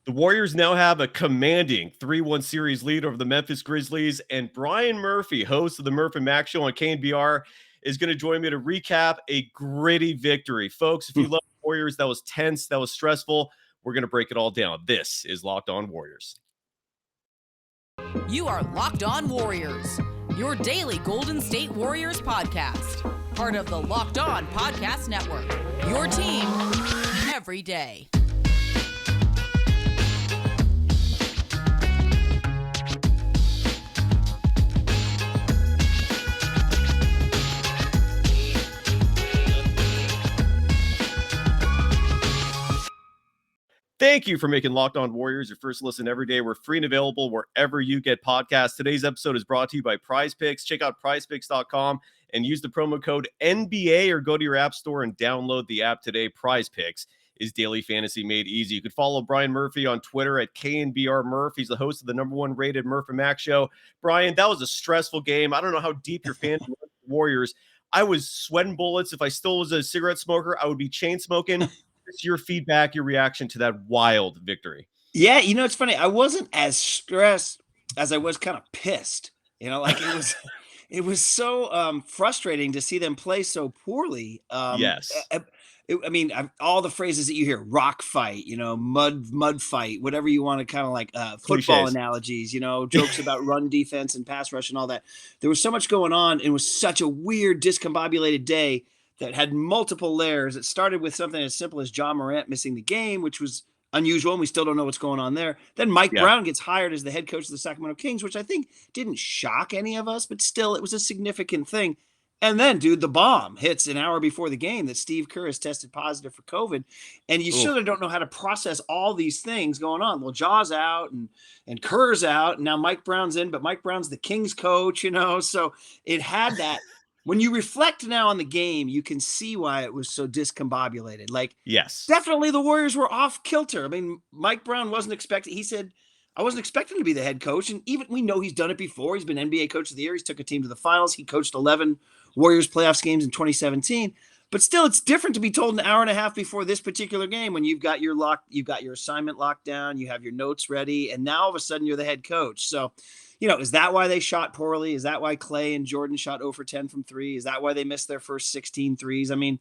The Warriors now have a commanding 3-1 series lead over the Memphis Grizzlies, and Brian Murphy, host of the Murph and Mack Show on KNBR, is going to join me to recap a gritty victory. Folks, if you love the Warriors, that was tense, that was stressful, we're going to break it all down. This is Locked On Warriors. You are Locked On Warriors, your daily Golden State Warriors podcast. Part of the Locked On Podcast Network, your team every day. Thank you for making Locked On Warriors your first listen every day. We're free and available wherever you get podcasts. Today's episode is brought to you by PrizePicks. Check out PrizePicks.com and use the promo code NBA or go to your app store and download the app today. PrizePicks is daily fantasy made easy. You could follow Brian Murphy on Twitter at KNBR Murph. He's the host of the #1 rated Murph and Mack Show. Brian, that was a stressful game. I don't know how deep your fans were with the Warriors. I was sweating bullets. If I still was a cigarette smoker, I would be chain smoking. What's your feedback, your reaction to that wild victory? Yeah, it's funny. I wasn't as stressed as I was kind of pissed. Like it was so frustrating to see them play so poorly. Yes. All the phrases that you hear, rock fight, mud fight, whatever you want to kind of like football Cliches. Analogies, jokes about run defense and pass rush and all that. There was so much going on. It was such a weird, discombobulated day that had multiple layers. It started with something as simple as John Morant missing the game, which was unusual, and we still don't know what's going on there. Then Mike Brown gets hired as the head coach of the Sacramento Kings, which I think didn't shock any of us, but still it was a significant thing. And then, dude, the bomb hits an hour before the game that Steve Kerr has tested positive for COVID. And you sort of don't know how to process all these things going on. Well, Jaw's out and Kerr's out, and now Mike Brown's in, but Mike Brown's the Kings coach, so it had that. When you reflect now on the game, you can see why it was so discombobulated. Yes, definitely the Warriors were off kilter. I mean, Mike Brown wasn't expecting. He said, I wasn't expecting to be the head coach. And even we know he's done it before. He's been NBA coach of the year. He's took a team to the finals. He coached 11 Warriors playoffs games in 2017. But still, it's different to be told an hour and a half before this particular game when you've got your assignment locked down, you have your notes ready, and now all of a sudden you're the head coach. So, is that why they shot poorly? Is that why Clay and Jordan shot 0 for 10 from 3? Is that why they missed their first 16 threes? I mean,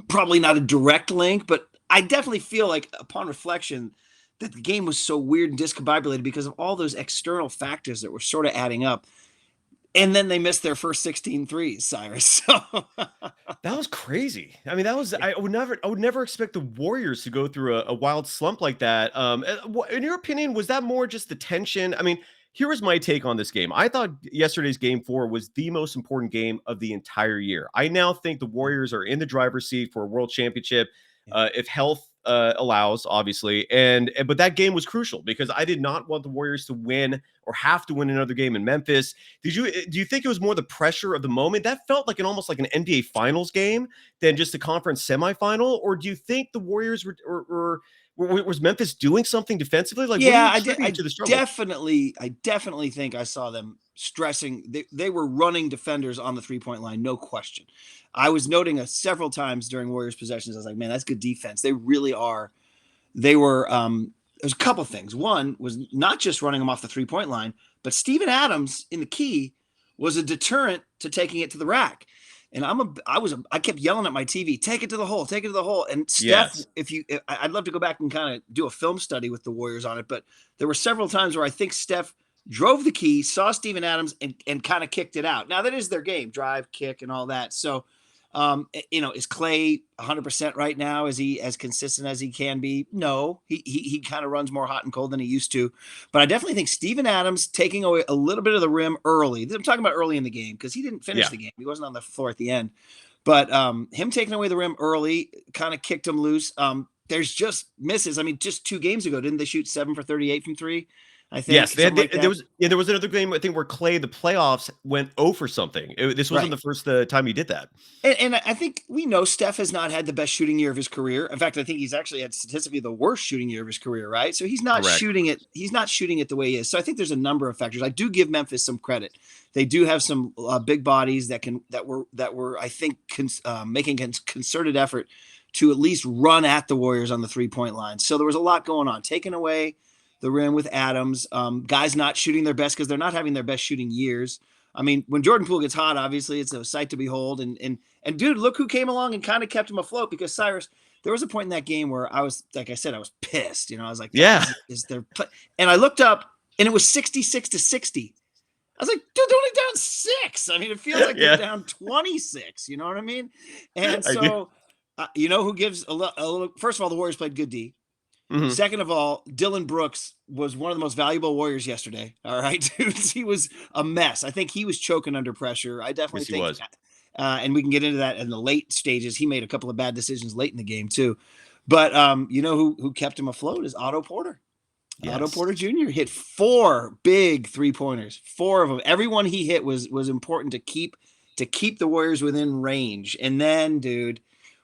probably not a direct link, but I definitely feel like upon reflection that the game was so weird and discombobulated because of all those external factors that were sort of adding up. And then they missed their first 16 threes, Cyrus. So that was crazy. I mean, I would never expect the Warriors to go through a wild slump like that. In your opinion, was that more just the tension? I mean, here was my take on this game. I thought yesterday's game 4 was the most important game of the entire year. I now think the Warriors are in the driver's seat for a world championship, if health allows, obviously. But that game was crucial because I did not want the Warriors to win or have to win another game in Memphis. Do you think it was more the pressure of the moment? That felt like almost like an NBA Finals game than just a conference semifinal. Or do you think the Warriors was Memphis doing something defensively? I definitely think I saw them stressing. They were running defenders on the 3-point line, no question. I was noting several times during Warriors possessions. I was like, man, that's good defense. They really are. They were. There's a couple things. One was not just running them off the 3-point line, but Steven Adams in the key was a deterrent to taking it to the rack. And I kept yelling at my TV, take it to the hole, take it to the hole. And Steph, I'd love to go back and kind of do a film study with the Warriors on it, but there were several times where I think Steph drove the key, saw Steven Adams, and kind of kicked it out. Now that is their game, drive, kick, and all that. So, is Clay 100% right now? Is he as consistent as he can be? No, he kind of runs more hot and cold than he used to. But I definitely think Steven Adams taking away a little bit of the rim early. I'm talking about early in the game because he didn't finish the game. He wasn't on the floor at the end. But him taking away the rim early kind of kicked him loose. There's just misses. I mean, just 2 games ago, didn't they shoot 7 for 38 from 3? I think. Yes, there was another game I think where Clay the playoffs went 0 for something. This wasn't the first time he did that. And I think we know Steph has not had the best shooting year of his career. In fact, I think he's actually had statistically the worst shooting year of his career. Right, so he's not shooting it. He's not shooting it the way he is. So I think there's a number of factors. I do give Memphis some credit. They do have some big bodies that were I think making a concerted effort to at least run at the Warriors on the 3-point line. So there was a lot going on. Taking away the rim with Adams, guys not shooting their best because they're not having their best shooting years. I mean, when Jordan Poole gets hot, obviously it's a sight to behold. And dude, look who came along and kind of kept him afloat, because Cyrus, there was a point in that game where I was, like I said, I was pissed. I was like, yeah, is there play? And I looked up and it was 66-60. I was like, dude, they're only down 6. I mean, it feels like they're down 26. You know what I mean? And so, you know who gives a little, first of all, the Warriors played good D. Mm-hmm. Second of all, Dylan Brooks was one of the most valuable Warriors yesterday. All right, dude, he was a mess. I think he was choking under pressure. I definitely think he was. And we can get into that in the late stages. He made a couple of bad decisions late in the game too. But you know who kept him afloat is Otto Porter. Yes. Otto Porter Jr. hit 4 big 3-pointers, 4 of them. Everyone he hit was important to keep the Warriors within range. And then, dude,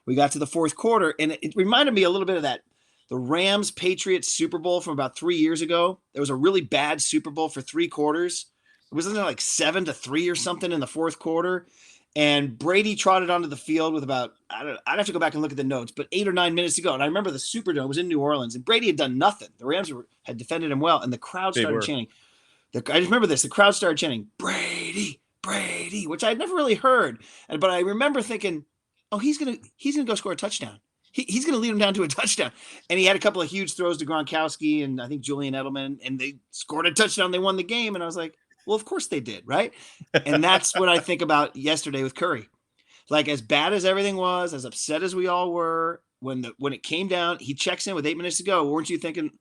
we got to the fourth quarter, and it reminded me a little bit of that. The Rams-Patriots Super Bowl from about 3 years ago. There was a really bad Super Bowl for 3 quarters. Wasn't it like 7-3 or something in the fourth quarter? And Brady trotted onto the field with about, I'd have to go back and look at the notes, but 8 or 9 minutes to go. And I remember the Superdome was in New Orleans, and Brady had done nothing. The Rams had defended him well, and the crowd started chanting. I just remember this. The crowd started chanting, Brady, Brady, which I had never really heard. But I remember thinking, oh, he's gonna go score a touchdown. He's going to lead him down to a touchdown. And he had a couple of huge throws to Gronkowski and I think Julian Edelman, and they scored a touchdown. They won the game. And I was like, well, of course they did. Right. And that's what I think about yesterday with Curry. Like, as bad as everything was, as upset as we all were, when it came down, he checks in with 8 minutes to go. Weren't you thinking,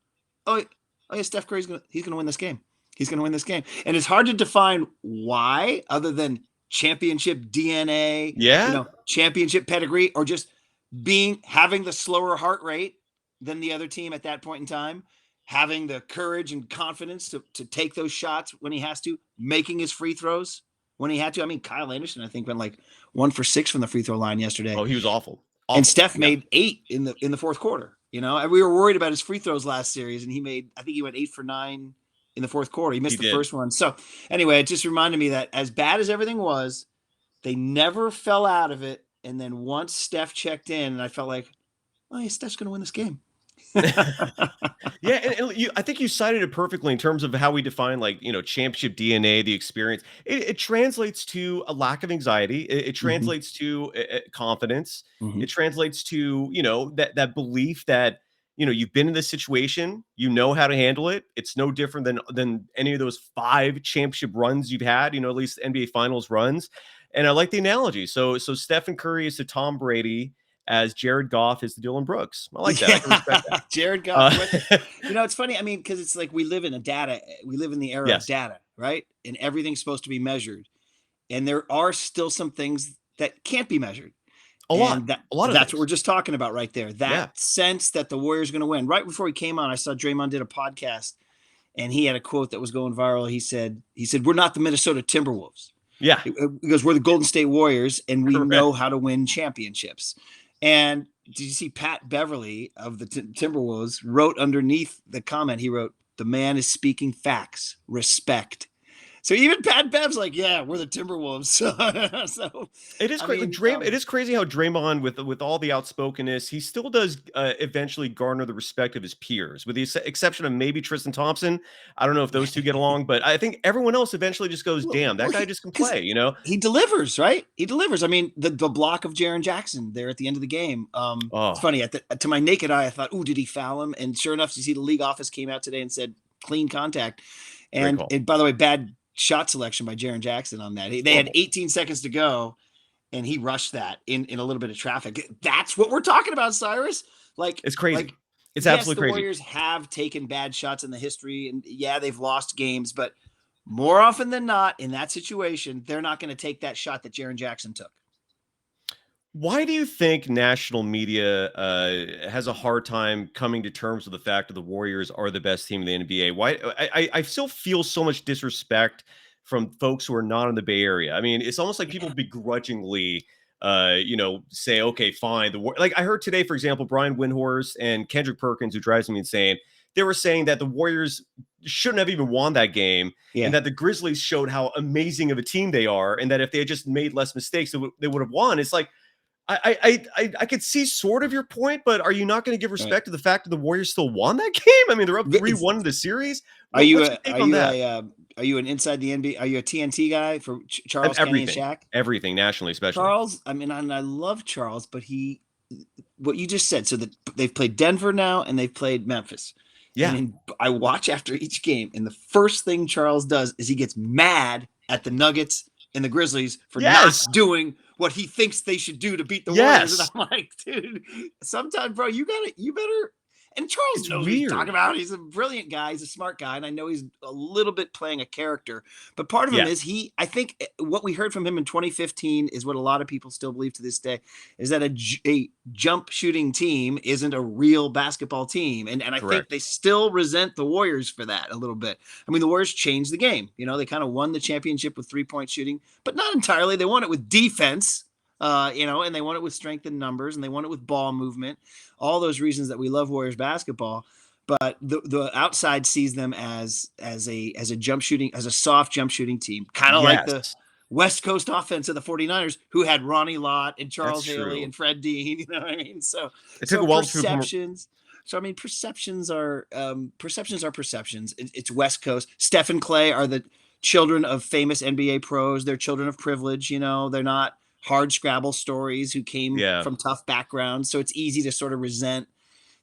oh yeah, Steph Curry's going to win this game. He's going to win this game. And it's hard to define why, other than championship DNA, championship pedigree, or just having the slower heart rate than the other team at that point in time, having the courage and confidence to take those shots when he has to, making his free throws when he had to. I mean, Kyle Anderson, I think, went like 1 for 6 from the free throw line yesterday. Oh, he was awful. And Steph made 8 in the fourth quarter. And we were worried about his free throws last series, and I think he went 8 for 9 in the fourth quarter. He missed the first one. So anyway, it just reminded me that as bad as everything was, they never fell out of it. And then once Steph checked in, and I felt like, oh, yeah, Steph's going to win this game. Yeah, and I think you cited it perfectly in terms of how we define, like, championship DNA, the experience. It translates to a lack of anxiety. It translates to confidence. It translates to that belief that you've been in this situation, you know how to handle it. It's no different than any of those 5 championship runs you've had. At least NBA Finals runs. And I like the analogy. So Stephen Curry is to Tom Brady as Jared Goff is to Dylan Brooks. I like that. I can respect that. Jared Goff. It's funny. I mean, because it's like we live in the era of data, right? And everything's supposed to be measured. And there are still some things that can't be measured. A lot of that's things. What we're just talking about right there. That sense that the Warriors are going to win. Right before he came on, I saw Draymond did a podcast, and he had a quote that was going viral. He said, we're not the Minnesota Timberwolves. Yeah, because we're the Golden State Warriors, and we know how to win championships. And did you see Pat Beverly of the Timberwolves wrote underneath the comment? He wrote, "The man is speaking facts. Respect." So even Pat Bev's like, "Yeah, we're the Timberwolves." So it is crazy. It is crazy how Draymond, with all the outspokenness, he still does eventually garner the respect of his peers, with the exception of maybe Tristan Thompson. I don't know if those two get along, but I think everyone else eventually just goes, "Damn, that guy just can play." He delivers, right? He delivers. I mean, the block of Jaren Jackson there at the end of the game. It's funny. To my naked eye, I thought, "Ooh, did he foul him?" And sure enough, you see the league office came out today and said clean contact. And by the way, bad shot selection by Jaren Jackson on that. They had 18 seconds to go, and he rushed that in a little bit of traffic. That's what we're talking about, Cyrus. Like, it's crazy. It's absolutely crazy. The Warriors have taken bad shots in the history, and they've lost games, but more often than not, in that situation, they're not going to take that shot that Jaren Jackson took. Why do you think national media has a hard time coming to terms with the fact that the Warriors are the best team in the NBA? Why I still feel so much disrespect from folks who are not in the Bay Area. I mean, it's almost like people begrudgingly, say, okay, fine. Like I heard today, for example, Brian Windhorst and Kendrick Perkins, who drives me insane, they were saying that the Warriors shouldn't have even won that game, and that the Grizzlies showed how amazing of a team they are, and that if they had just made less mistakes, they would have won. It's like, I could see sort of your point, but are you not going to give respect to the fact that the Warriors still won that game? I mean, they're up 3-1 in the series. What's your take on that? Are you an inside the NBA? Are you a TNT guy for Charles, Kenny, and Shaq? Everything nationally, especially Charles. I mean, I love Charles, but what you just said. So that they've played Denver now, and they've played Memphis. Yeah. And I watch after each game, and the first thing Charles does is he gets mad at the Nuggets and the Grizzlies for not doing what he thinks they should do to beat the Warriors. And I'm like, dude, sometimes, bro, you better. And Charles knows what he's talking about. He's a brilliant guy. He's a smart guy. And I know he's a little bit playing a character. But part of him is I think what we heard from him in 2015 is what a lot of people still believe to this day, is that a jump shooting team isn't a real basketball team. And I think they still resent the Warriors for that a little bit. I mean, the Warriors changed the game. You know, they kind of won the championship with 3-point shooting, but not entirely. They won it with defense. And they won it with strength in numbers, and they won it with ball movement, all those reasons that we love Warriors basketball. But the outside sees them as a soft jump shooting team, kind of like the West Coast offense of the 49ers, who had Ronnie Lott and Charles Haley and Fred Dean. You know what I mean? So it took a while perceptions. So I mean, perceptions are perceptions. It's West Coast. Steph and Clay are the children of famous NBA pros. They're children of privilege. You know, they're not hard scrabble stories who came from tough backgrounds. So it's easy to sort of resent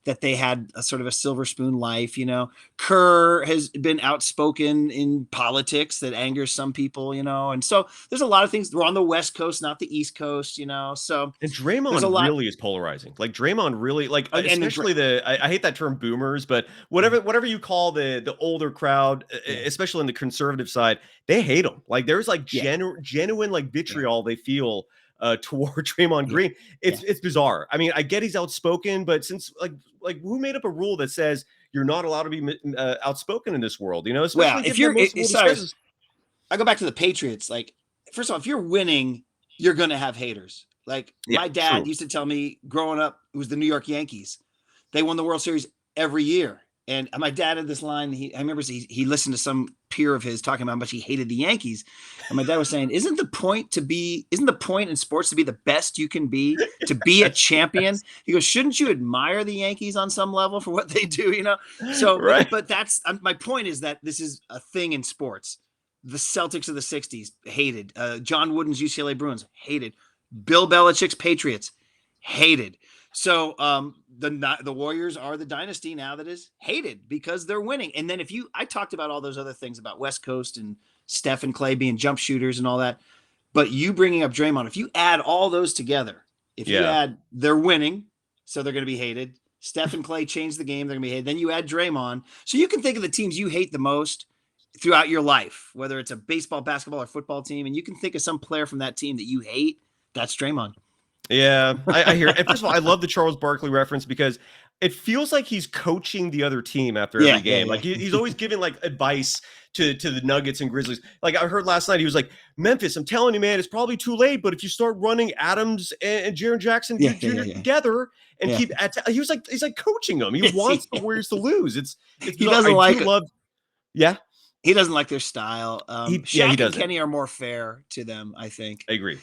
that they had a sort of a silver spoon life. You know, Kerr has been outspoken in politics that angers some people, you know, and so there's a lot of things. We're on the West Coast, not the East Coast, you know, so. And Draymond really is polarizing. Like Draymond really, like, especially I hate that term boomers, but whatever you call the older crowd, especially on the conservative side, they hate him. Like there's like genuine like vitriol they feel toward Draymond Green. It's bizarre. I mean, I get he's outspoken, but since like who made up a rule that says you're not allowed to be outspoken in this world? You know, especially if you're I go back to the Patriots. Like, first of all, if you're winning, you're gonna have haters. Like my dad used to tell me growing up, it was the New York Yankees. They won the World Series every year. And my dad had this line. I remember he listened to some peer of his talking about how much he hated the Yankees. And my dad was saying, isn't the point in sports to be the best you can be, to be a champion? He goes, shouldn't you admire the Yankees on some level for what they do? You know? So, but that's my point is that this is a thing in sports. The Celtics of the 60s hated. John Wooden's UCLA Bruins hated. Bill Belichick's Patriots hated. So the Warriors are the dynasty now that is hated because they're winning. And then I talked about all those other things about West Coast and Steph and Clay being jump shooters and all that, but you bringing up Draymond, if you add all those together, you add they're winning, so they're going to be hated. Steph and Clay changed the game, they're going to be hated. Then you add Draymond. So you can think of the teams you hate the most throughout your life, whether it's a baseball, basketball, or football team, and you can think of some player from that team that you hate. That's Draymond. Yeah, I hear it. And first of all, I love the Charles Barkley reference because it feels like he's coaching the other team after every game. Like he's always giving like advice to the Nuggets and Grizzlies. Like I heard last night, he was like, Memphis, I'm telling you, man, it's probably too late. But if you start running Adams and Jaren Jackson Jr. together and keep he's like coaching them. He wants the Warriors to lose. He doesn't like love. Yeah, he doesn't like their style. Shaq and Kenny are more fair to them, I think. I agree.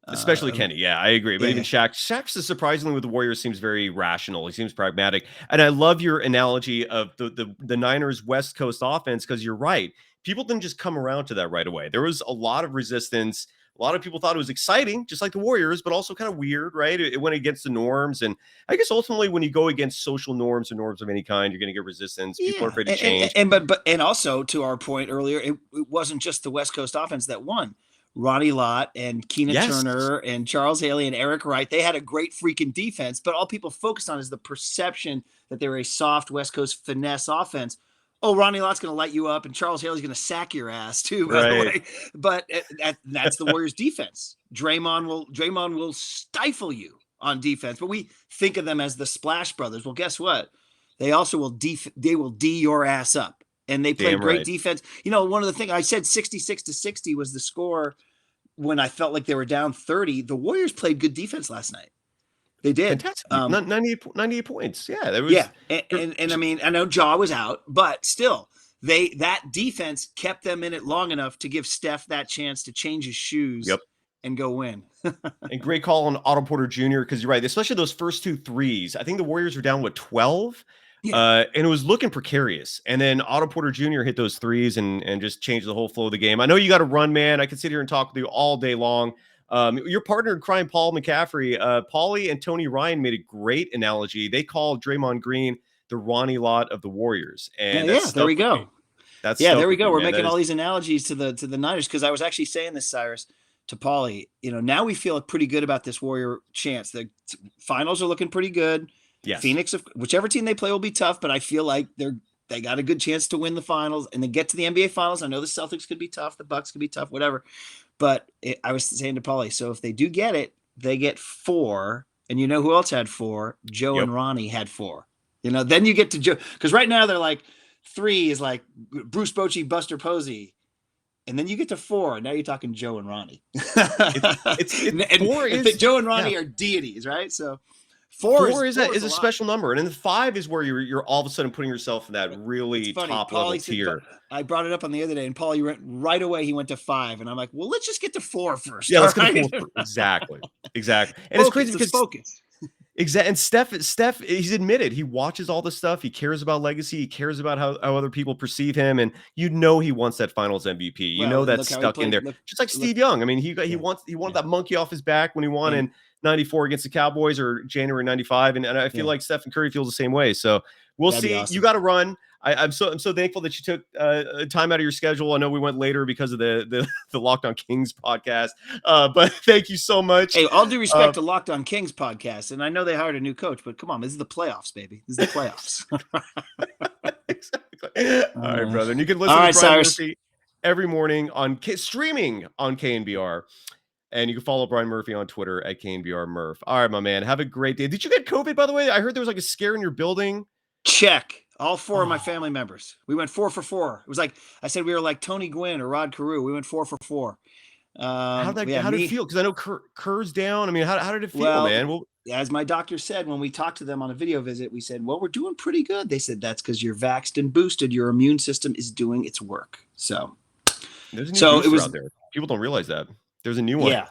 Especially Kenny. Yeah, I agree. But even Shaq surprisingly with the Warriors seems very rational. He seems pragmatic. And I love your analogy of the Niners West Coast offense, because you're right. People didn't just come around to that right away. There was a lot of resistance. A lot of people thought it was exciting, just like the Warriors, but also kind of weird, right? It went against the norms. And I guess ultimately when you go against social norms or norms of any kind, you're going to get resistance. People are afraid to change. And also to our point earlier, it wasn't just the West Coast offense that won. Ronnie Lott and Keenan Turner and Charles Haley and Eric Wright, they had a great freaking defense, but all people focused on is the perception that they were a soft West Coast finesse offense. Oh, Ronnie Lott's going to light you up and Charles Haley's going to sack your ass too, by the way. But that's the Warriors defense. Draymond will stifle you on defense, but we think of them as the Splash Brothers. Well, guess what? They also will they will D your ass up. And they played great defense. You know, one of the things I said 66-60 was the score when I felt like they were down 30. The Warriors played good defense last night. They did. Fantastic. 98 points. Yeah. That was, And I mean, I know Ja was out, but still that defense kept them in it long enough to give Steph that chance to change his shoes and go win. And great call on Otto Porter Jr. because you're right, especially those first 2 threes. I think the Warriors were down with 12, and it was looking precarious. And then Otto Porter Jr. hit those threes and just changed the whole flow of the game. I know you got to run, man. I can sit here and talk with you all day long. Your partner in crime, Paul McCaffrey, Paulie and Tony Ryan made a great analogy. They called Draymond Green the Ronnie Lott of the Warriors. And there we go. There we go. We're making all these analogies to the Niners, because I was actually saying this, Cyrus, to Paulie. Now we feel pretty good about this Warrior chance. The finals are looking pretty good. Yes. Phoenix, whichever team they play, will be tough, but I feel like they got a good chance to win the finals and then get to the NBA finals. I know the Celtics could be tough, the Bucks could be tough, whatever. But I was saying to Paulie, so if they do get it, they get 4. And you know who else had 4? Joe and Ronnie had 4. Then you get to Joe, because right now they're like 3 is like Bruce Bochy, Buster Posey. And then you get to 4, and now you're talking Joe and Ronnie. Joe and Ronnie are deities, right? So 4 is a special number, and then 5 is where you're all of a sudden putting yourself in that really top level tier. I brought it up on the other day, and Paul, you went right away. He went to 5, and I'm like, well, let's just get to 4 first. Yeah, let's get to 4 exactly. And it's crazy because focus. Exactly. And Steph, he's admitted he watches all this stuff. He cares about legacy. He cares about how other people perceive him. And he wants that finals MVP. That's stuck in there. Just like Steve Young. I mean, he wanted that monkey off his back when he won in 94 against the Cowboys, or January 95. And I feel like Stephen Curry feels the same way. So we'll see. Awesome. You got to run. I'm so thankful that you took time out of your schedule. I know we went later because of the Locked On Kings podcast, but thank you so much. Hey, all due respect to Locked On Kings podcast, and I know they hired a new coach, but come on, this is the playoffs, baby. This is the playoffs. Exactly. All right, brother. And you can listen to Brian Murphy every morning streaming on KNBR. And you can follow Brian Murphy on Twitter at KNBR Murph. All right, my man. Have a great day. Did you get COVID, by the way? I heard there was like a scare in your building. Check. All 4 of my family members. We went 4 for 4. It was like I said, we were like Tony Gwynn or Rod Carew. We went 4 for 4. How did it feel? Because I know Kerr's down. I mean, how did it feel, man? Well, as my doctor said when we talked to them on a video visit, we said, well, we're doing pretty good. They said that's because you're vaxxed and boosted. Your immune system is doing its work. So there's a new booster out there. People don't realize that. There's a new one. Yeah.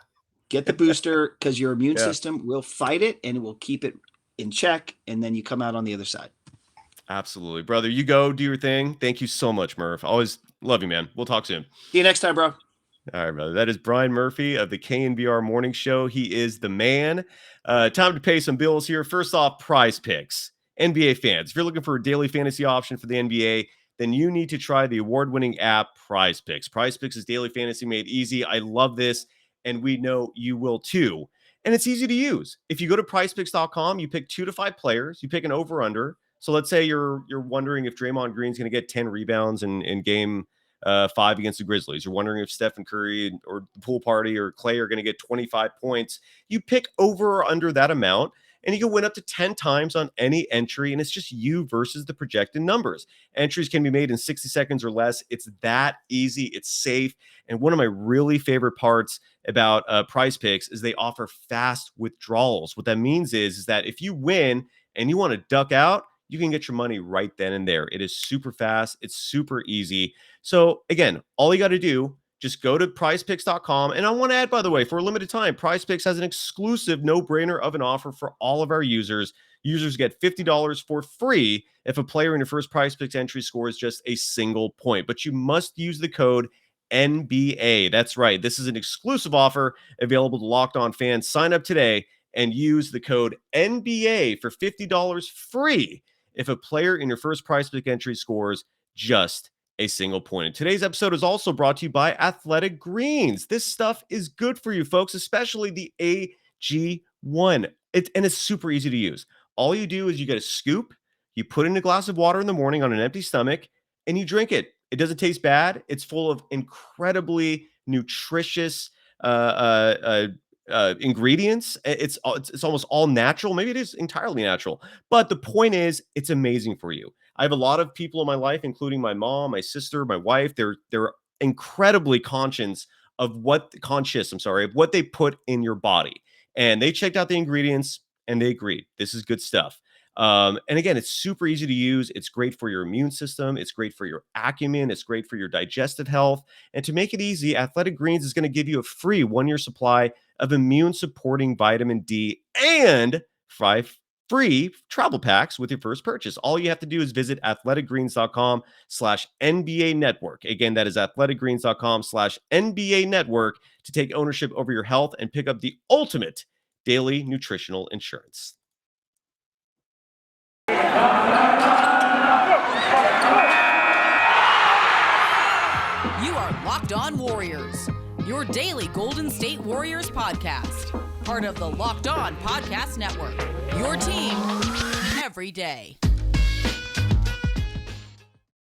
Get the booster, because your immune system will fight it and it will keep it in check. And then you come out on the other side. Absolutely, brother. You go do your thing. Thank you so much, Murph. Always love you, man. We'll talk soon. See you next time, bro. All right, brother. That is Brian Murphy of the KNBR Morning Show. He is the man. Time to pay some bills here. First off, PrizePicks. NBA fans, if you're looking for a daily fantasy option for the NBA, then you need to try the award-winning app PrizePicks. PrizePicks is daily fantasy made easy. I love this, and we know you will too. And it's easy to use. If you go to PrizePicks.com, you pick 2 to 5 players. You pick an over/under. So let's say you're wondering if Draymond Green's going to get 10 rebounds in game 5 against the Grizzlies. You're wondering if Stephen Curry or the pool party or Clay are going to get 25 points. You pick over or under that amount, and you can win up to 10 times on any entry, and it's just you versus the projected numbers. Entries can be made in 60 seconds or less. It's that easy. It's safe. And one of my really favorite parts about PrizePicks is they offer fast withdrawals. What that means is that if you win and you want to duck out, you can get your money right then and there. It is super fast. It's super easy. So again, all you got to do, just go to prizepicks.com. And I want to add, by the way, for a limited time, PrizePicks has an exclusive no-brainer of an offer for all of our users. Users get $50 for free if a player in your first PrizePicks entry scores just a single point. But you must use the code NBA. That's right. This is an exclusive offer available to Locked On fans. Sign up today and use the code NBA for $50 free if a player in your first PrizePicks entry scores just a single point. And today's episode is also brought to you by Athletic Greens. This stuff is good for you, folks, especially the AG1. And it's super easy to use. All you do is you get a scoop, you put in a glass of water in the morning on an empty stomach, and you drink it. It doesn't taste bad. It's full of incredibly nutritious ingredients. It's almost all natural. Maybe it is entirely natural, but the point is it's amazing for you. I have a lot of people in my life, including my mom, my sister, my wife. They're incredibly conscious of what they put in your body, and they checked out the ingredients and they agreed this is good stuff. And again, it's super easy to use. It's great for your immune system. It's great for your acumen. It's great for your digestive health. And to make it easy, Athletic Greens is going to give you a free 1-year supply of immune supporting vitamin D and 5 free travel packs with your first purchase. All you have to do is visit athleticgreens.com/NBA network. Again, that is athleticgreens.com/NBA network to take ownership over your health and pick up the ultimate daily nutritional insurance. You are Locked On Warriors, your daily Golden State Warriors podcast. Part of the Locked On Podcast Network, your team every day. Thank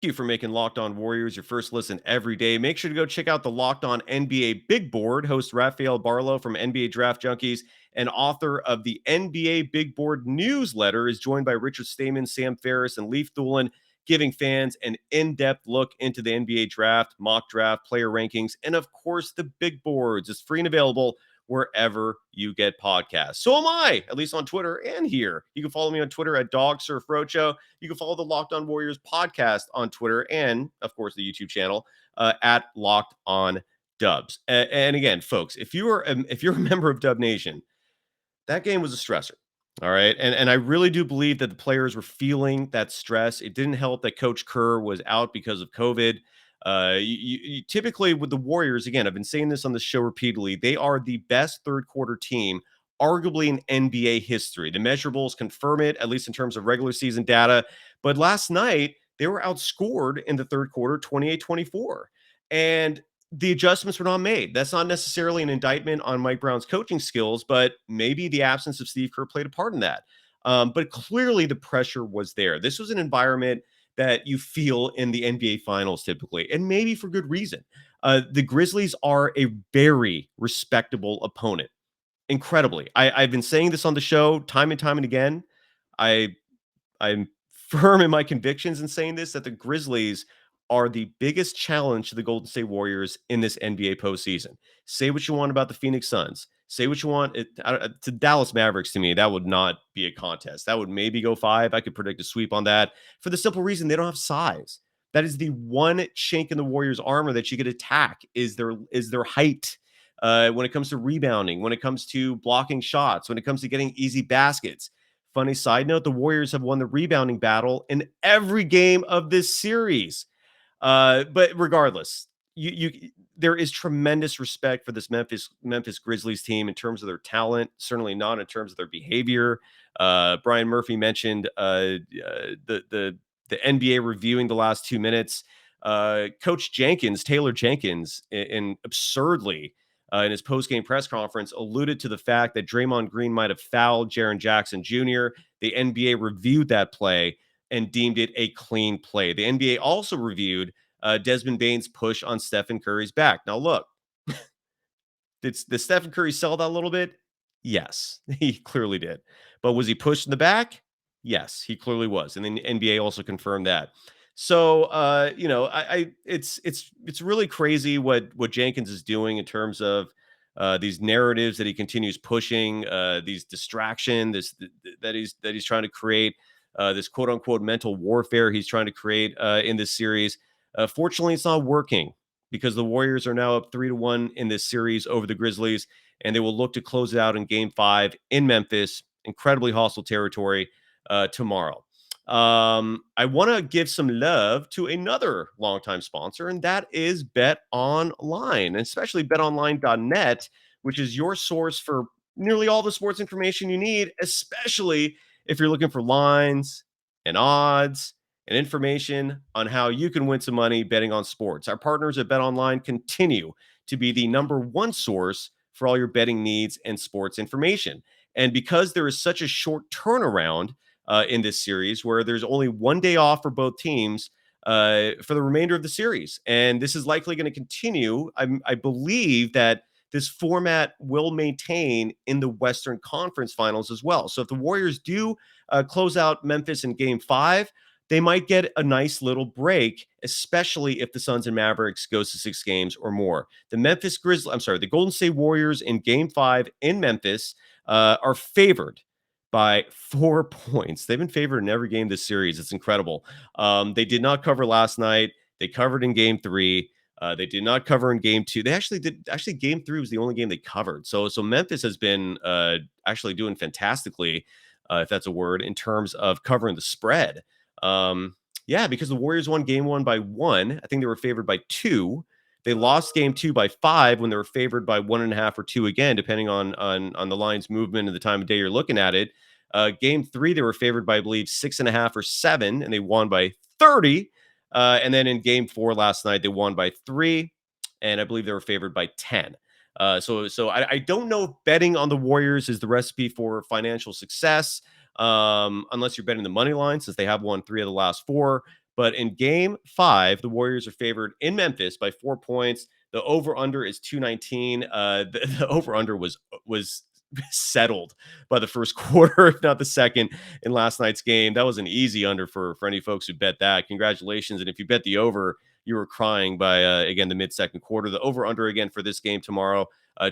you for making Locked On Warriors your first listen every day. Make sure to go check out the Locked On NBA Big Board. Host Rafael Barlow from NBA Draft Junkies and author of the NBA Big Board newsletter is joined by Richard Stayman, Sam Ferris, and Leif Thulin, giving fans an in-depth look into the NBA draft, mock draft, player rankings, and of course the big boards. It's free and available wherever you get podcasts. So am I, at least on Twitter and here. You can follow me on Twitter at DogSurfRocho. You can follow the Locked On Warriors podcast on Twitter and, of course, the YouTube channel at Locked On Dubs. And again, folks, if you're a member of Dub Nation, that game was a stressor. All right. And I really do believe that the players were feeling that stress. It didn't help that Coach Kerr was out because of COVID. You typically with the Warriors, again, I've been saying this on the show repeatedly, they are the best third quarter team, arguably in NBA history. The measurables confirm it, at least in terms of regular season data. But last night, they were outscored in the third quarter 28-24. And the adjustments were not made. That's not necessarily an indictment on Mike Brown's coaching skills, but maybe the absence of Steve Kerr played a part in that. But clearly the pressure was there. This was an environment that you feel in the NBA Finals typically, and maybe for good reason. The Grizzlies are a very respectable opponent. Incredibly. I've been saying this on the show time and time and again. I'm firm in my convictions in saying this, that the Grizzlies are the biggest challenge to the Golden State Warriors in this NBA postseason. Say what you want about the Phoenix Suns. Say what you want to Dallas Mavericks. To me, that would not be a contest. That would maybe go 5. I could predict a sweep on that for the simple reason they don't have size. That is the one chink in the Warriors' armor that you could attack is their height. When it comes to rebounding, when it comes to blocking shots, when it comes to getting easy baskets. Funny side note, the Warriors have won the rebounding battle in every game of this series. But regardless, there is tremendous respect for this Memphis Grizzlies team in terms of their talent, certainly not in terms of their behavior. Brian Murphy mentioned the NBA reviewing the last 2 minutes. Coach Taylor Jenkins, in absurdly in his post-game press conference, alluded to the fact that Draymond Green might have fouled Jaren Jackson Jr. The NBA reviewed that play and deemed it a clean play. The NBA also reviewed Desmond Bane's push on Stephen Curry's back. Now, look, did Stephen Curry sell that a little bit? Yes, he clearly did. But was he pushed in the back? Yes, he clearly was. And then the NBA also confirmed that. So, it's really crazy what Jenkins is doing in terms of these narratives that he continues pushing, these distraction, that he's trying to create. This quote unquote mental warfare he's trying to create in this series. Fortunately, it's not working because the Warriors are now up 3-1 in this series over the Grizzlies, and they will look to close it out in Game 5 in Memphis, incredibly hostile territory tomorrow. I want to give some love to another longtime sponsor, and that is BetOnline, and especially betonline.net, which is your source for nearly all the sports information you need, especially if you're looking for lines and odds and information on how you can win some money betting on sports. Our partners at BetOnline continue to be the number one source for all your betting needs and sports information. And because there is such a short turnaround in this series, where there's only 1 day off for both teams for the remainder of the series, and this is likely going to continue, I believe that this format will maintain in the Western Conference Finals as well. So if the Warriors do close out Memphis in Game 5, they might get a nice little break, especially if the Suns and Mavericks goes to 6 games or more. The Golden State Warriors in Game 5 in Memphis are favored by 4 points. They've been favored in every game this series. It's incredible. They did not cover last night. They covered in game 3. They did not cover in game 2. They actually did. Actually, game 3 was the only game they covered. So Memphis has been actually doing fantastically, if that's a word, in terms of covering the spread. Yeah, because the Warriors won game 1 by 1. I think they were favored by 2. They lost game 2 by 5 when they were favored by 1.5 or 2 again, depending on the line's movement and the time of day you're looking at it. Game 3, they were favored by, I believe, 6.5 or 7, and they won by 30. And then in game 4 last night, they won by 3, and I believe they were favored by 10. So I don't know if betting on the Warriors is the recipe for financial success, unless you're betting the money line, since they have won 3 of the last 4. But in game 5, the Warriors are favored in Memphis by 4 points. The over-under is 219. The over-under was settled by the first quarter, if not the second, in last night's game. That was an easy under for any folks who bet that. Congratulations. And if you bet the over, you were crying by, again, the mid-second quarter. The over-under, again, for this game tomorrow,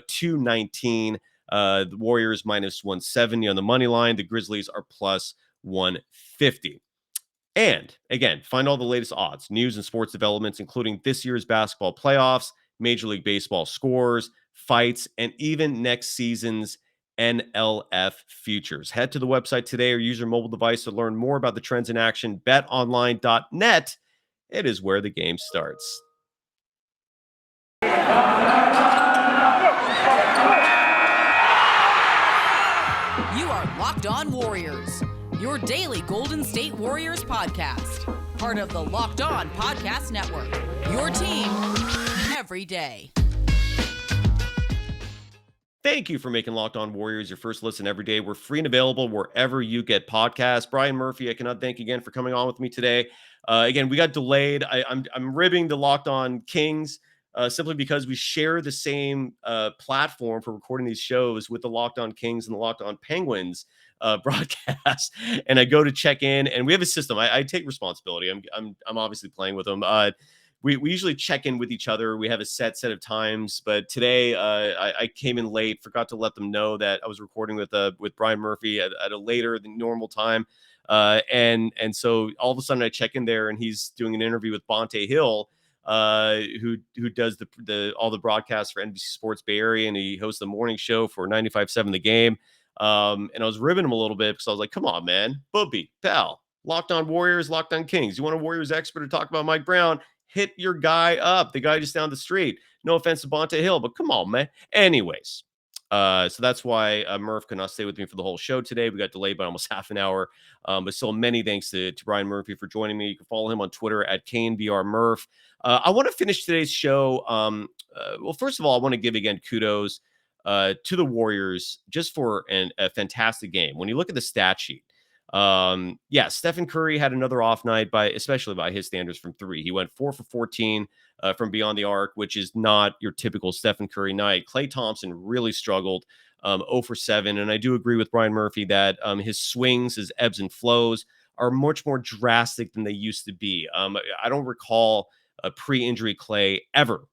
219. The Warriors minus 170 on the money line. The Grizzlies are plus 150. And again, find all the latest odds, news, and sports developments, including this year's basketball playoffs, Major League Baseball scores, fights, and even next season's NLF futures. Head to the website today or use your mobile device to learn more about the trends in action. BetOnline.net. It is where the game starts. You are Locked On Warriors, your daily Golden State Warriors podcast. Part of the Locked On Podcast Network, your team every day. Thank you for making Locked On Warriors your first listen every day. We're free and available wherever you get podcasts. Brian Murphy, I cannot thank you again for coming on with me today. Again, we got delayed. I'm ribbing the Locked On Kings simply because we share the same platform for recording these shows with the Locked On Kings and the Locked On Penguins broadcast. And I go to check in, and we have a system. I take responsibility. I'm obviously playing with them. We usually check in with each other. We have a set of times, but today I came in late, forgot to let them know that I was recording with Brian Murphy at a later than normal time. And so all of a sudden I check in there, and he's doing an interview with Bonte Hill, who does all the broadcasts for NBC Sports Bay Area, and he hosts the morning show for 95.7 The Game. And I was ribbing him a little bit because I was like, come on, man, Bubby, pal, Locked On Warriors, Locked On Kings. You want a Warriors expert to talk about Mike Brown? Hit your guy up, the guy just down the street. No offense to Bonte Hill, but come on, man. Anyways, so that's why Murph could not stay with me for the whole show today. We got delayed by almost half an hour. But still, many thanks to Brian Murphy for joining me. You can follow him on Twitter at KNBR Murph. I want to finish today's show. Well, first of all, I want to give again kudos to the Warriors just for a fantastic game. When you look at the stat sheet, Stephen Curry had another off night especially by his standards from 3. He went 4 for 14 from beyond the arc, which is not your typical Stephen Curry night. Klay Thompson really struggled, 0 for 7. And I do agree with Brian Murphy that his swings, his ebbs and flows are much more drastic than they used to be. I don't recall a pre-injury Klay ever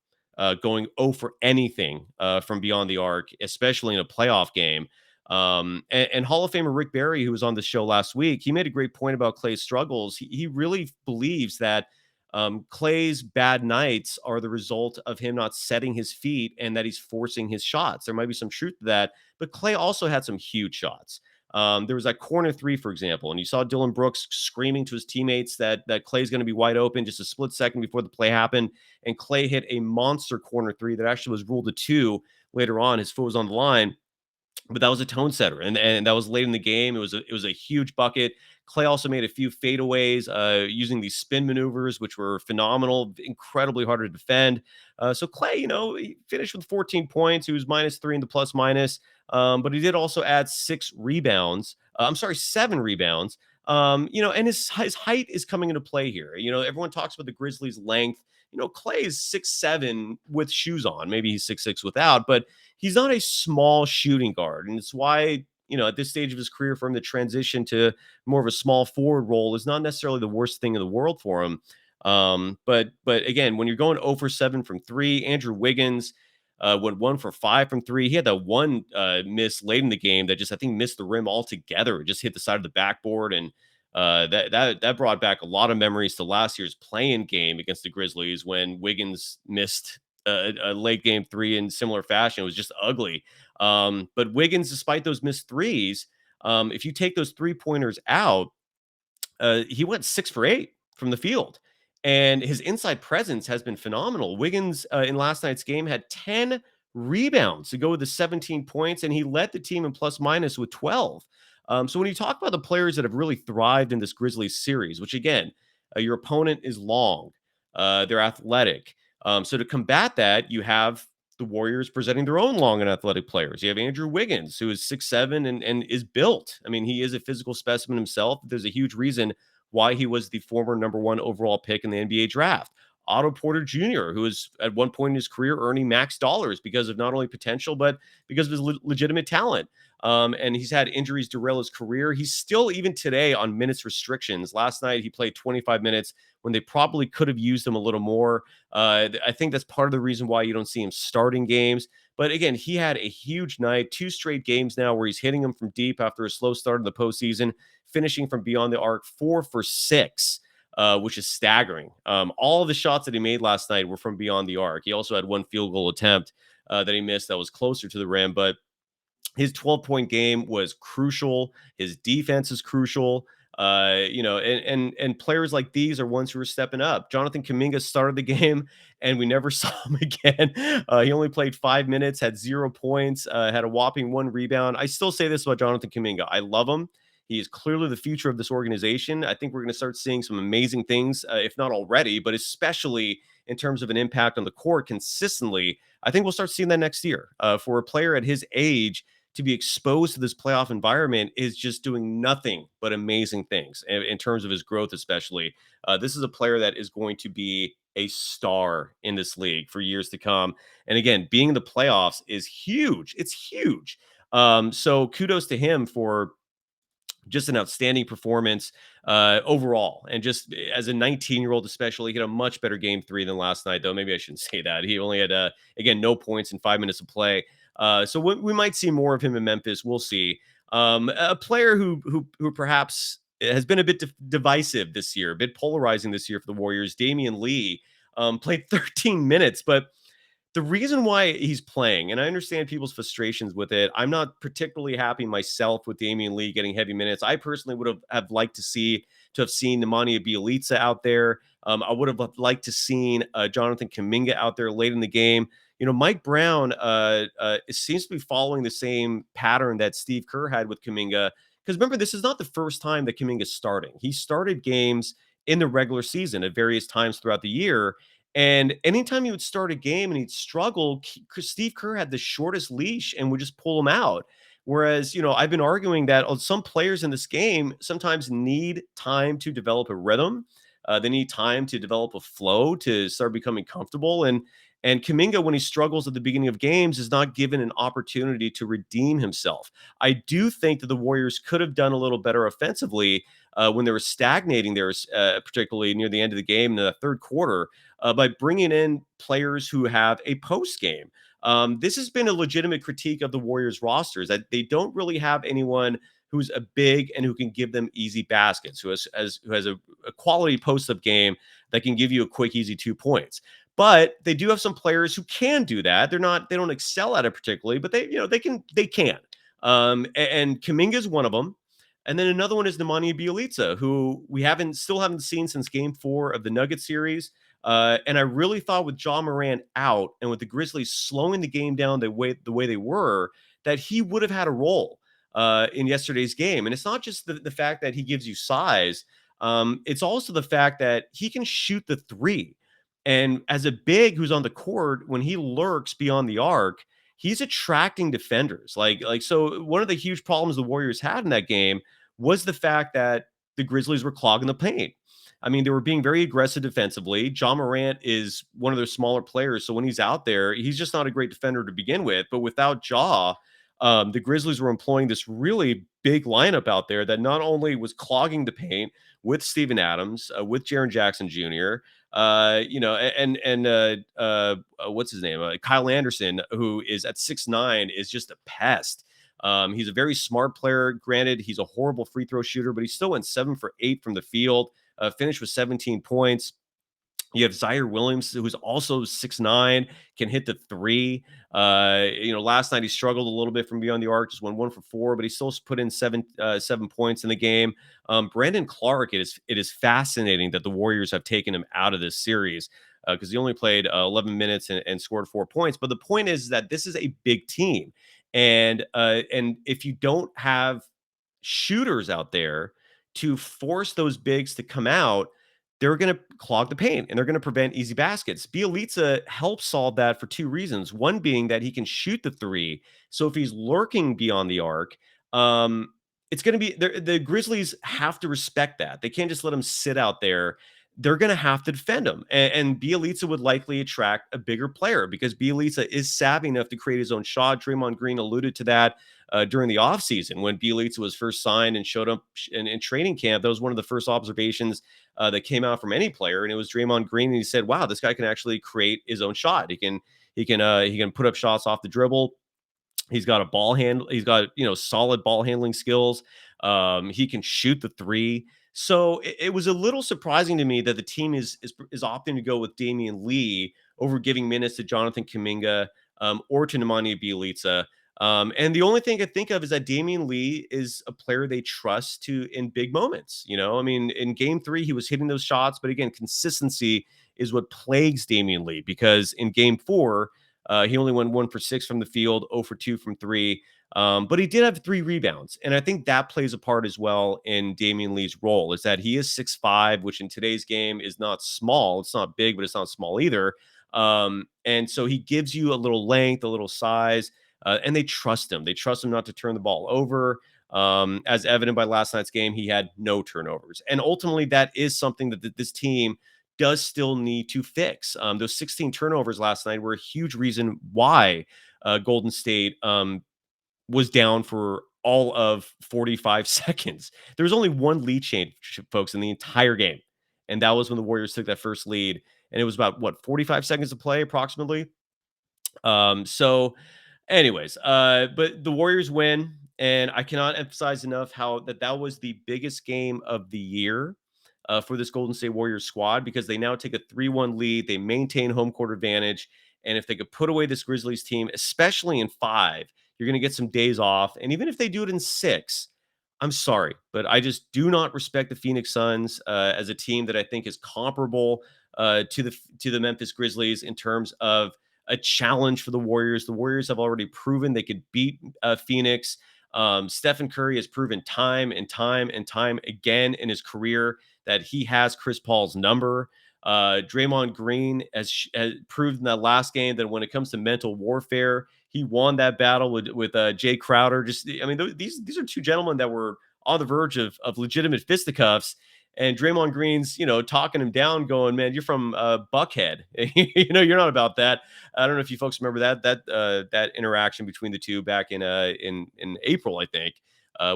going 0 for anything from beyond the arc, especially in a playoff game. And Hall of Famer Rick Barry, who was on the show last week, he made a great point about Klay's struggles. He really believes that Klay's bad nights are the result of him not setting his feet and that he's forcing his shots. There might be some truth to that, but Klay also had some huge shots. There was that corner 3, for example, and you saw Dylan Brooks screaming to his teammates that Klay's going to be wide open just a split second before the play happened. And Klay hit a monster corner 3 that actually was ruled a 2 later on. His foot was on the line. But that was a tone setter, and that was late in the game. It was a huge bucket. Klay also made a few fadeaways using these spin maneuvers, which were phenomenal, incredibly hard to defend. So Klay, he finished with 14 points. He was -3 in the plus minus, but he did also add 7 rebounds. And his height is coming into play here. Everyone talks about the Grizzlies' length. Klay is 6'7" with shoes on. Maybe he's 6'6" without, but he's not a small shooting guard. And it's why, at this stage of his career, for him to transition to more of a small forward role is not necessarily the worst thing in the world for him. But again, when you're going 0 for 7 from 3, Andrew Wiggins, went 1 for 5 from three. He had that one miss late in the game that just, I think, missed the rim altogether. It just hit the side of the backboard. And that brought back a lot of memories to last year's play-in game against the Grizzlies when Wiggins missed a late game three in similar fashion. It was just ugly. But Wiggins, despite those missed threes, if you take those 3-pointers out, he went 6 for 8 from the field. And his inside presence has been phenomenal. Wiggins in last night's game had 10 rebounds to go with the 17 points, and he led the team in plus minus with 12. So when you talk about the players that have really thrived in this Grizzlies series, which again, your opponent is long, they're athletic. So to combat that, you have the Warriors presenting their own long and athletic players. You have Andrew Wiggins, who is 6'7" and is built. I mean, he is a physical specimen himself. There's a huge reason why he was the former #1 overall pick in the NBA draft. Otto Porter Jr., who is at one point in his career earning max dollars because of not only potential, but because of his legitimate talent. And he's had injuries derail his career. He's still, even today, on minutes restrictions. Last night, he played 25 minutes when they probably could have used him a little more. I think that's part of the reason why you don't see him starting games. But again, he had a huge night, 2 straight games now where he's hitting them from deep after a slow start in the postseason, finishing from beyond the arc 4 for 6. Which is staggering. All of the shots that he made last night were from beyond the arc. He also had one field goal attempt that he missed that was closer to the rim, but his 12-point game was crucial. His defense is crucial. And players like these are ones who are stepping up. Jonathan Kuminga started the game, and we never saw him again. He only played 5 minutes, had 0 points, had a whopping 1 rebound. I still say this about Jonathan Kuminga. I love him. He is clearly the future of this organization. I think we're going to start seeing some amazing things, if not already, but especially in terms of an impact on the court consistently. I think we'll start seeing that next year. For a player at his age to be exposed to this playoff environment is just doing nothing but amazing things in terms of his growth, especially. This is a player that is going to be a star in this league for years to come. And again, being in the playoffs is huge. It's huge. So kudos to him for just an outstanding performance overall. And just as a 19-year-old, especially, he had a much better game 3 than last night, though. Maybe I shouldn't say that. He only had, again, no points in 5 minutes of play. So we might see more of him in Memphis. We'll see. A player who perhaps has been a bit divisive this year, a bit polarizing this year for the Warriors, Damian Lee, played 13 minutes, but the reason why he's playing, and I understand people's frustrations with it, I'm not particularly happy myself with Damian Lee getting heavy minutes. I personally would have liked to have seen Nemanja Bjelica out there. I would have liked to seen Jonathan Kuminga out there late in the game. Mike Brown seems to be following the same pattern that Steve Kerr had with Kuminga. Because remember, this is not the first time that Kuminga's starting. He started games in the regular season at various times throughout the year. And anytime he would start a game and he'd struggle, Steve Kerr had the shortest leash and would just pull him out. Whereas, I've been arguing that some players in this game sometimes need time to develop a rhythm. They need time to develop a flow to start becoming comfortable. And Kuminga, when he struggles at the beginning of games, is not given an opportunity to redeem himself. I do think that the Warriors could have done a little better offensively when they were stagnating there, particularly near the end of the game in the third quarter, by bringing in players who have a post game. This has been a legitimate critique of the Warriors rosters, that they don't really have anyone who's a big and who can give them easy baskets, who has a quality post-up game that can give you a quick, easy 2 points. But they do have some players who can do that. They don't excel at it particularly, but they can. And Kuminga is one of them. And then another one is Nemanja Bjelica, who we still haven't seen since game 4 of the Nuggets series. And I really thought with Ja Morant out and with the Grizzlies slowing the game down the way they were, that he would have had a role in yesterday's game. And it's not just the fact that he gives you size. It's also the fact that he can shoot the 3. And as a big who's on the court, when he lurks beyond the arc, he's attracting defenders. So one of the huge problems the Warriors had in that game was the fact that the Grizzlies were clogging the paint. I mean, they were being very aggressive defensively. Ja Morant is one of their smaller players, so when he's out there, he's just not a great defender to begin with. But without Ja, the Grizzlies were employing this really big lineup out there that not only was clogging the paint, with Steven Adams, with Jaren Jackson Jr., what's his name? Kyle Anderson, who is at 6'9", is just a pest. He's a very smart player. Granted, he's a horrible free throw shooter, but he still went 7 for 8 from the field, finished with 17 points. You have Zaire Williams, who's also 6'9", can hit the three. Last night he struggled a little bit from beyond the arc, just went 1 for 4, but he still put in 7 points in the game. Brandon Clark, it is fascinating that the Warriors have taken him out of this series because he only played 11 minutes and scored 4 points. But the point is that this is a big team, and if you don't have shooters out there to force those bigs to come out, they're going to clog the paint and they're going to prevent easy baskets. Bjelica helps solve that for 2 reasons. One being that he can shoot the three. So if he's lurking beyond the arc, it's going to be the Grizzlies have to respect that. They can't just let him sit out there. They're going to have to defend him. And Bjelica would likely attract a bigger player because Bjelica is savvy enough to create his own shot. Draymond Green alluded to that during the offseason when Bjelica was first signed and showed up in training camp. That was one of the first observations that came out from any player, and it was Draymond Green. And he said, "Wow, this guy can actually create his own shot. He can put up shots off the dribble. He's got a ball handle. He's got solid ball handling skills. He can shoot the three." So it was a little surprising to me that the team is opting to go with Damian Lee over giving minutes to Jonathan Kuminga or to Nemanja Bjelica. And the only thing I think of is that Damian Lee is a player they trust to in big moments. In game 3, he was hitting those shots, but again, consistency is what plagues Damian Lee because in game 4, he only went 1 for 6 from the field, 0 for 2 from 3. But he did have 3 rebounds. And I think that plays a part as well in Damian Lee's role is that he is 6'5", which in today's game is not small. It's not big, but it's not small either. And so he gives you a little length, a little size. And they trust him. They trust him not to turn the ball over. As evident by last night's game, he had no turnovers. And ultimately, that is something that this team does still need to fix. Those 16 turnovers last night were a huge reason why Golden State was down for all of 45 seconds. There was only one lead change, folks, in the entire game. And that was when the Warriors took that first lead. And it was about, 45 seconds to play approximately? Anyways, but the Warriors win, and I cannot emphasize enough how that was the biggest game of the year for this Golden State Warriors squad because they now take a 3-1 lead. They maintain home court advantage, and if they could put away this Grizzlies team, especially in 5, you're going to get some days off. And even if they do it in 6, I'm sorry, but I just do not respect the Phoenix Suns as a team that I think is comparable to the Memphis Grizzlies in terms of a challenge for the Warriors. The Warriors have already proven they could beat Phoenix. Stephen Curry has proven time and time and time again in his career that he has Chris Paul's number. Draymond Green has proved in that last game that when it comes to mental warfare, he won that battle with Jay Crowder. These are 2 gentlemen that were on the verge of legitimate fisticuffs. And Draymond Green's, talking him down, going, "Man, you're from Buckhead. You're not about that." I don't know if you folks remember that interaction between the two back in April, I think,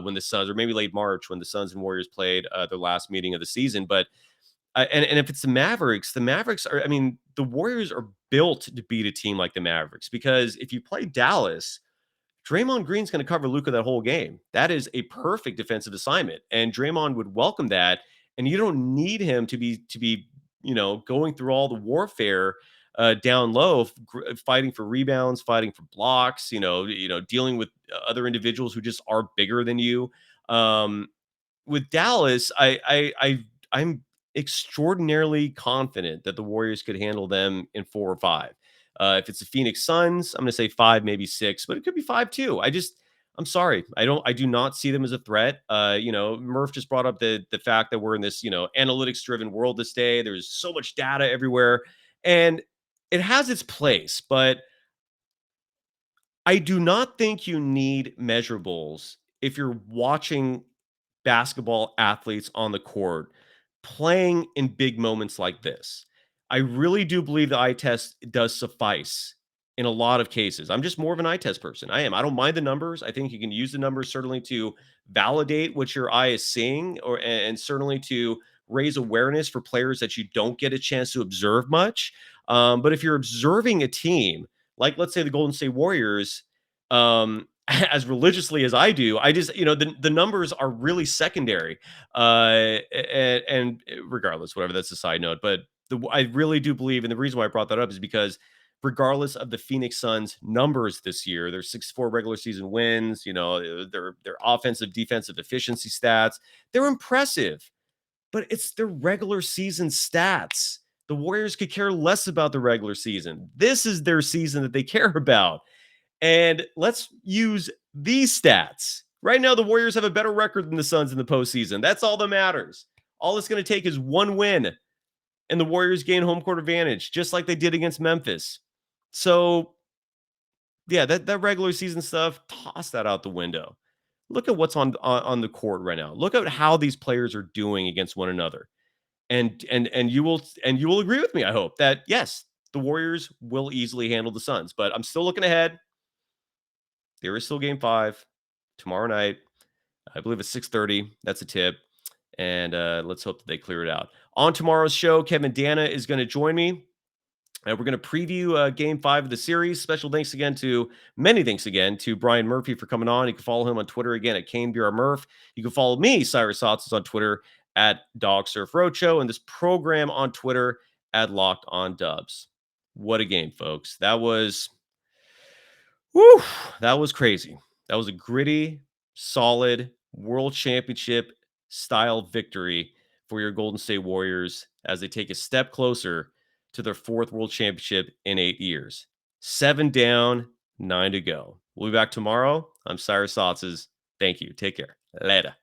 when the Suns, or maybe late March, when the Suns and Warriors played their last meeting of the season. But and if it's the Mavericks are, the Warriors are built to beat a team like the Mavericks because if you play Dallas, Draymond Green's going to cover Luka that whole game. That is a perfect defensive assignment, and Draymond would welcome that. And you don't need him to be going through all the warfare down low, fighting for rebounds, fighting for blocks, dealing with other individuals who just are bigger than you. With Dallas, I'm extraordinarily confident that the Warriors could handle them in 4 or 5. If it's the Phoenix Suns, I'm going to say 5, maybe 6, but it could be 5 too. I'm sorry. I do not see them as a threat. Murph just brought up the fact that we're in this, analytics driven world this day. There's so much data everywhere and it has its place, but I do not think you need measurables if you're watching basketball athletes on the court playing in big moments like this. I really do believe the eye test does suffice in a lot of cases. I'm just more of an eye test person. I am. I don't mind the numbers. I think you can use the numbers certainly to validate what your eye is seeing, and certainly to raise awareness for players that you don't get a chance to observe much. But if you're observing a team, like let's say the Golden State Warriors, as religiously as I do, I just, the numbers are really secondary. And regardless, whatever, that's a side note. But I really do believe, and the reason why I brought that up is because regardless of the Phoenix Suns numbers this year, their 64 regular season wins, their offensive defensive efficiency stats, they're impressive, but it's their regular season stats. The Warriors could care less about the regular season. This is their season that they care about. And let's use these stats. Right now, the Warriors have a better record than the Suns in the postseason. That's all that matters. All it's going to take is one win, and the Warriors gain home court advantage, just like they did against Memphis. So, yeah, that regular season stuff, toss that out the window. Look at what's on the court right now. Look at how these players are doing against one another. And you will agree with me, I hope, that yes, the Warriors will easily handle the Suns, but I'm still looking ahead. There is still game 5 tomorrow night. I believe it's 6:30. That's a tip. And let's hope that they clear it out. On tomorrow's show, Kevin Dana is going to join me. And we're going to preview game 5 of the series. Many thanks again to Brian Murphy for coming on. You can follow him on Twitter again at KNBR Murph. You can follow me, Cyrus Saatsaz, on Twitter at Dog Surf Roadshow, and this program on Twitter at Locked On Dubs. What a game, folks. That was crazy. That was a gritty, solid world championship style victory for your Golden State Warriors as they take a step closer to their 4th world championship in 8 years. 7 down, 9 to go. We'll be back tomorrow. I'm Cyrus Saatsaz. Thank you. Take care. Later.